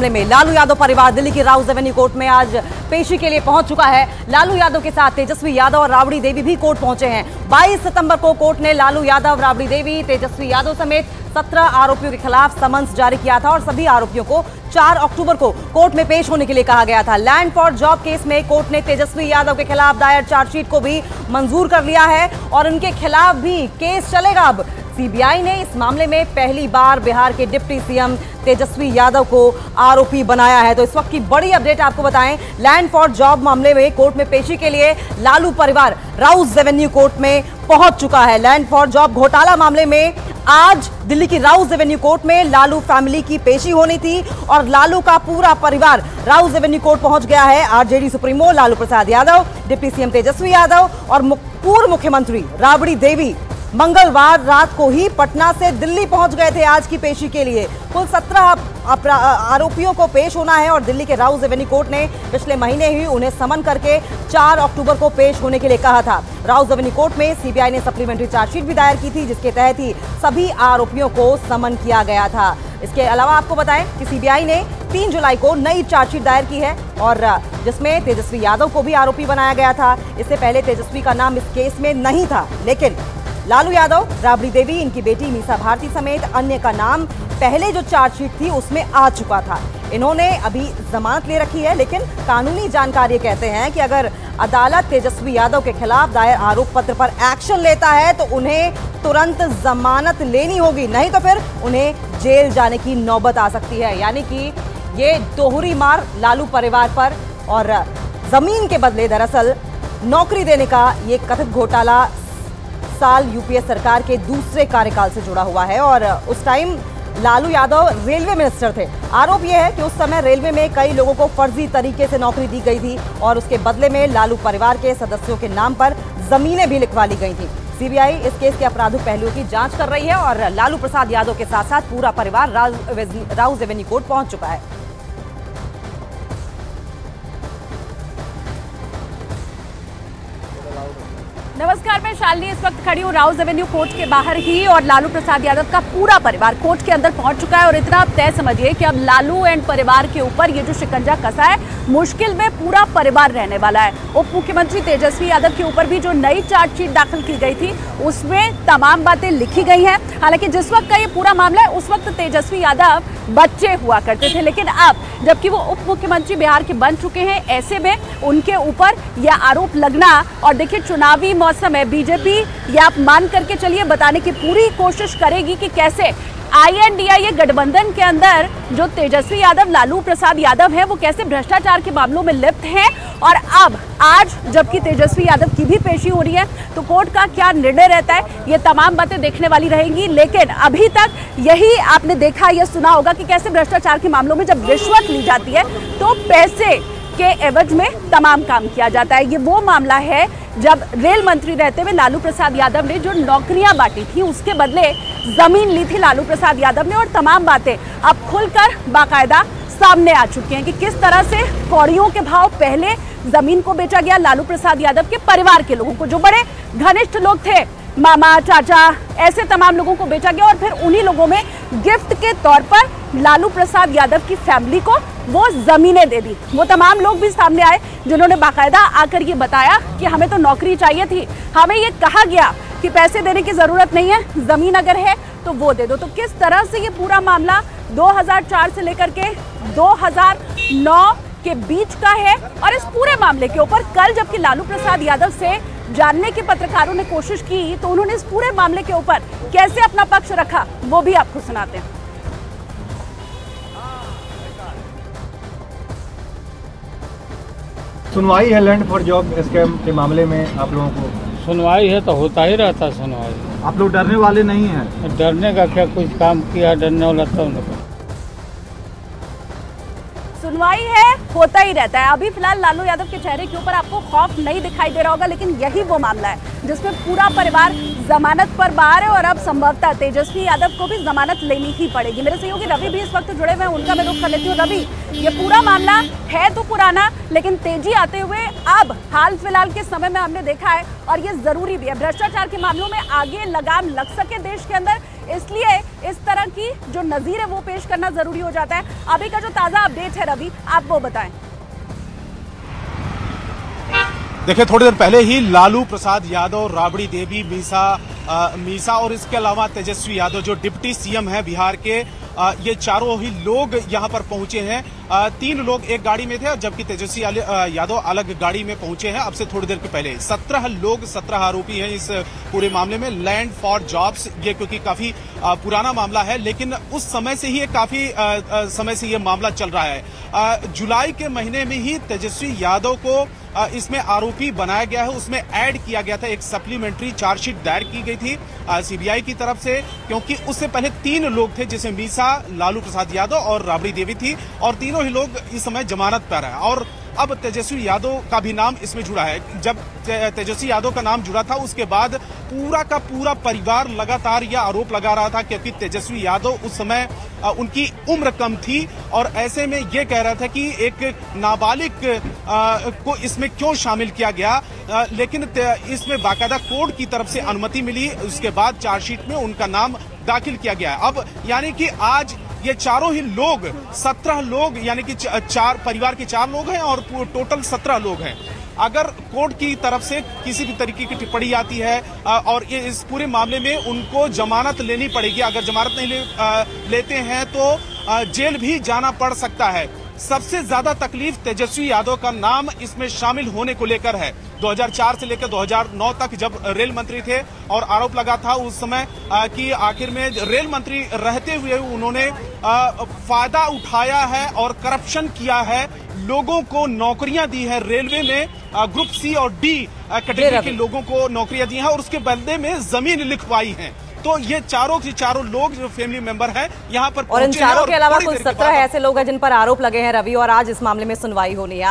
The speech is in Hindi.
मामले में लालू यादव परिवार दिल्ली की राउज एवेन्यू कोर्ट में आज पेशी के लिए पहुंच चुका है। लालू यादव के साथ तेजस्वी यादव और राबड़ी देवी भी कोर्ट पहुंचे हैं। 22 सितंबर को कोर्ट ने लालू यादव, राबड़ी देवी, तेजस्वी यादव समेत 17 आरोपियों के खिलाफ समन्स जारी किया था और सभी आरोपियों को 4 अक्टूबर को कोर्ट में पेश होने के लिए कहा गया था। लैंड फॉर जॉब केस में कोर्ट ने तेजस्वी यादव के खिलाफ दायर चार्जशीट को भी मंजूर कर लिया है और उनके खिलाफ भी केस चलेगा। अब सीबीआई ने इस मामले में पहली बार बिहार के डिप्टी सीएम तेजस्वी यादव को आरोपी बनाया है। तो इस वक्त की बड़ी अपडेट आपको बताएं, लैंड फॉर जॉब मामले में कोर्ट में पेशी के लिए लालू परिवार राउज एवेन्यू कोर्ट में पहुंच चुका है। लैंड फॉर जॉब घोटाला मामले में आज दिल्ली की राउज एवेन्यू कोर्ट में लालू फैमिली की पेशी होनी थी और लालू का पूरा परिवार राउज एवेन्यू कोर्ट पहुंच गया है। RJD supremo Lalu Prasad Yadav, deputy CM Tejashwi Yadav और पूर्व मुख्यमंत्री राबड़ी देवी मंगलवार रात को ही पटना से दिल्ली पहुंच गए थे आज की पेशी के लिए। कुल 17 आरोपियों को पेश होना है और दिल्ली के राउज एवेन्यू कोर्ट ने पिछले महीने ही उन्हें समन करके 4 अक्टूबर को पेश होने के लिए कहा था। राउज एवेन्यू कोर्ट में सीबीआई ने सप्लीमेंट्री चार्जशीट भी दायर की थी, जिसके तहत ही सभी आरोपियों को समन किया गया था। इसके अलावा आपको बताएं कि सीबीआई ने 3 जुलाई को नई चार्जशीट दायर की है और जिसमें तेजस्वी यादव को भी आरोपी बनाया गया था। इससे पहले तेजस्वी का नाम इस केस में नहीं था, लेकिन लालू यादव, राबड़ी देवी, इनकी बेटी मीसा भारती समेत अन्य का नाम पहले जो चार्जशीट थी उसमें आ चुका था। इन्होंने अभी जमानत ले रखी है, लेकिन कानूनी जानकारी कहते हैं कि अगर अदालत तेजस्वी यादव के खिलाफ दायर आरोप पत्र पर एक्शन लेता है तो उन्हें तुरंत जमानत लेनी होगी, नहीं तो फिर उन्हें जेल जाने की नौबत आ सकती है। यानी कि ये दोहरी मार लालू परिवार पर और जमीन के बदले दरअसल नौकरी देने का ये कथित घोटाला साल यूपीए सरकार के दूसरे कार्यकाल से जुड़ा हुआ है और उस time Lalu Yadav railway minister थे। आरोप यह है कि उस समय रेलवे में कई लोगों को फर्जी तरीके से नौकरी दी गई थी और उसके बदले में लालू परिवार के सदस्यों के नाम पर जमीनें भी लिखवा ली गई थी। सीबीआई इस केस के आपराधिक पहलुओं की जांच कर रही है और लालू प्रसाद यादव के साथ साथ पूरा परिवार राउज एवेन्यू कोर्ट पहुंच चुका है। नमस्कार, मैं शालिनी इस वक्त खड़ी हूँ राउज एवेन्यू कोर्ट के बाहर ही और लालू प्रसाद यादव का पूरा परिवार कोर्ट के अंदर पहुंच चुका है और इतना आप तय समझिए कि अब लालू एंड परिवार के ऊपर ये जो शिकंजा कसा है, मुश्किल में पूरा परिवार रहने वाला है। उप मुख्यमंत्री तेजस्वी यादव के ऊपर भी जो नई चार्जशीट दाखिल की गई थी उसमें तमाम बातें लिखी गई हैं। हालांकि जिस वक्त का ये पूरा मामला है उस वक्त तेजस्वी यादव बच्चे हुआ करते थे, लेकिन अब जबकि वो उप मुख्यमंत्री बिहार के बन चुके हैं, ऐसे में उनके ऊपर यह आरोप लगना और देखिए चुनावी मौसम है, बीजेपी ये आप मान करके चलिए बताने की पूरी कोशिश करेगी कि कैसे INDA गठबंधन के अंदर जो तेजस्वी यादव, लालू प्रसाद यादव है वो कैसे भ्रष्टाचार के मामलों में लिप्त हैं। और अब आज जबकि तेजस्वी यादव की भी पेशी हो रही है तो कोर्ट का क्या निर्णय रहता है, ये तमाम बातें देखने वाली रहेंगी। लेकिन अभी तक यही आपने देखा या सुना होगा कि कैसे भ्रष्टाचार के मामलों में जब रिश्वत ली जाती है तो पैसे के एवज में तमाम काम किया जाता है। ये वो मामला है जब रेल मंत्री रहते हुए लालू प्रसाद यादव ने जो नौकरियां बांटी थी उसके बदले जमीन ली थी लालू प्रसाद यादव ने और तमाम बातें अब खुलकर बाकायदा सामने आ चुकी हैं कि किस तरह से कौड़ियों के भाव पहले जमीन को बेचा गया लालू प्रसाद यादव के परिवार के लोगों को, जो बड़े घनिष्ठ लोग थे, मामा, चाचा, ऐसे तमाम लोगों को बेचा गया और फिर उन्हीं लोगों में गिफ्ट के तौर पर लालू प्रसाद यादव की फैमिली को वो जमीनें दे दी। वो तमाम लोग भी सामने आए जिन्होंने बाकायदा आकर ये बताया कि हमें तो नौकरी चाहिए थी, हमें ये कहा गया कि पैसे देने की जरूरत नहीं है, जमीन अगर है तो वो दे दो। तो किस तरह से ये पूरा मामला 2004 से लेकर के 2009 के बीच का है और इस पूरे मामले के ऊपर कल जबकि लालू प्रसाद यादव से जानने की पत्रकारों ने कोशिश की तो उन्होंने इस पूरे मामले के ऊपर कैसे अपना पक्ष रखा वो भी आपको सुनाते हैं। सुनवाई है लैंड फॉर जॉब स्कैम के मामले में, आप लोगों को सुनवाई है तो होता ही रहता सुनवाई। आप लोग डरने वाले नहीं हैं? डरने का क्या, कुछ काम किया डरने वाला तो नहीं। सुनवाई है, होता ही रहता है। अभी फिलहाल लालू यादव के चेहरे के ऊपर आपको खौफ नहीं दिखाई दे रहा होगा, लेकिन यही वो मामला है जिसमें पूरा परिवार जमानत पर बाहर है और अब संभवतः तेजस्वी यादव को भी जमानत लेनी ही पड़ेगी। मेरे सहयोगी रवि भी इस वक्त जुड़े हुए हैं, उनका मैं रुख कर लेती हूँ। रवि, ये पूरा मामला है तो पुराना, लेकिन तेजी आते हुए अब हाल फिलहाल के समय में हमने देखा है और ये जरूरी भी है, भ्रष्टाचार के मामलों में आगे लगाम लग सके देश के अंदर, इसलिए इस तरह की जो नजीर है वो पेश करना जरूरी हो जाता है। अभी का जो ताजा अपडेट है रवि, आप वो बताएं। देखिए, थोड़ी देर पहले ही लालू प्रसाद यादव, राबड़ी देवी, मीसा और इसके अलावा तेजस्वी यादव जो डिप्टी सीएम है बिहार के, ये चारों ही लोग यहां पर पहुंचे हैं। 3 लोग एक गाड़ी में थे, जबकि तेजस्वी यादव अलग गाड़ी में पहुंचे हैं। अब से थोड़ी देर के पहले 17 लोग, 17 आरोपी हैं इस पूरे मामले में। लैंड फॉर जॉब्स, ये क्योंकि काफी पुराना मामला है, लेकिन उस समय से ही काफी समय से ये मामला चल रहा है। जुलाई के महीने में ही तेजस्वी यादव को इसमें आरोपी बनाया गया है, उसमें ऐड किया गया था। एक सप्लीमेंट्री चार्जशीट दायर की गई थी सीबीआई की तरफ से, क्योंकि उससे पहले 3 लोग थे, जिसमें मीसा, लालू प्रसाद यादव और राबड़ी देवी थी, और तीनों ही लोग इस समय जमानत पर हैं। और अब तेजस्वी यादव का भी नाम इसमें जुड़ा है। जब तेजस्वी यादव का नाम जुड़ा था, उसके बाद पूरा का पूरा परिवार लगातार यह आरोप लगा रहा था, क्योंकि तेजस्वी यादव उस समय उनकी उम्र कम थी, और ऐसे में यह कह रहा था कि एक नाबालिग को इसमें क्यों शामिल किया गया। लेकिन इसमें बाकायदा कोर्ट की तरफ से अनुमति मिली, उसके बाद चार्जशीट में उनका नाम दाखिल किया गया। अब यानी कि आज ये चारों ही लोग, 17 लोग, यानी कि 4 परिवार के 4 लोग हैं और टोटल 17 लोग हैं। अगर कोर्ट की तरफ से किसी भी तरीके की टिप्पणी आती है और ये इस पूरे मामले में उनको जमानत लेनी पड़ेगी, अगर जमानत नहीं लेते हैं तो जेल भी जाना पड़ सकता है। सबसे ज्यादा तकलीफ तेजस्वी यादव का नाम इसमें शामिल होने को लेकर है। 2004 से लेकर 2009 तक जब रेल मंत्री थे और आरोप लगा था उस समय कि आखिर में रेल मंत्री रहते हुए उन्होंने फायदा उठाया है और करप्शन किया है, लोगों को नौकरियां दी है रेलवे में, ग्रुप सी और डी कैटेगरी के लोगों को नौकरियां दी हैं और उसके बदले में जमीन लिखवाई है। तो ये चारों के चारों लोग जो फैमिली मेंबर हैं यहाँ पर, और इन चारों के अलावा कुल 17 ऐसे लोग हैं जिन पर आरोप लगे हैं रवि, और आज इस मामले में सुनवाई होनी है।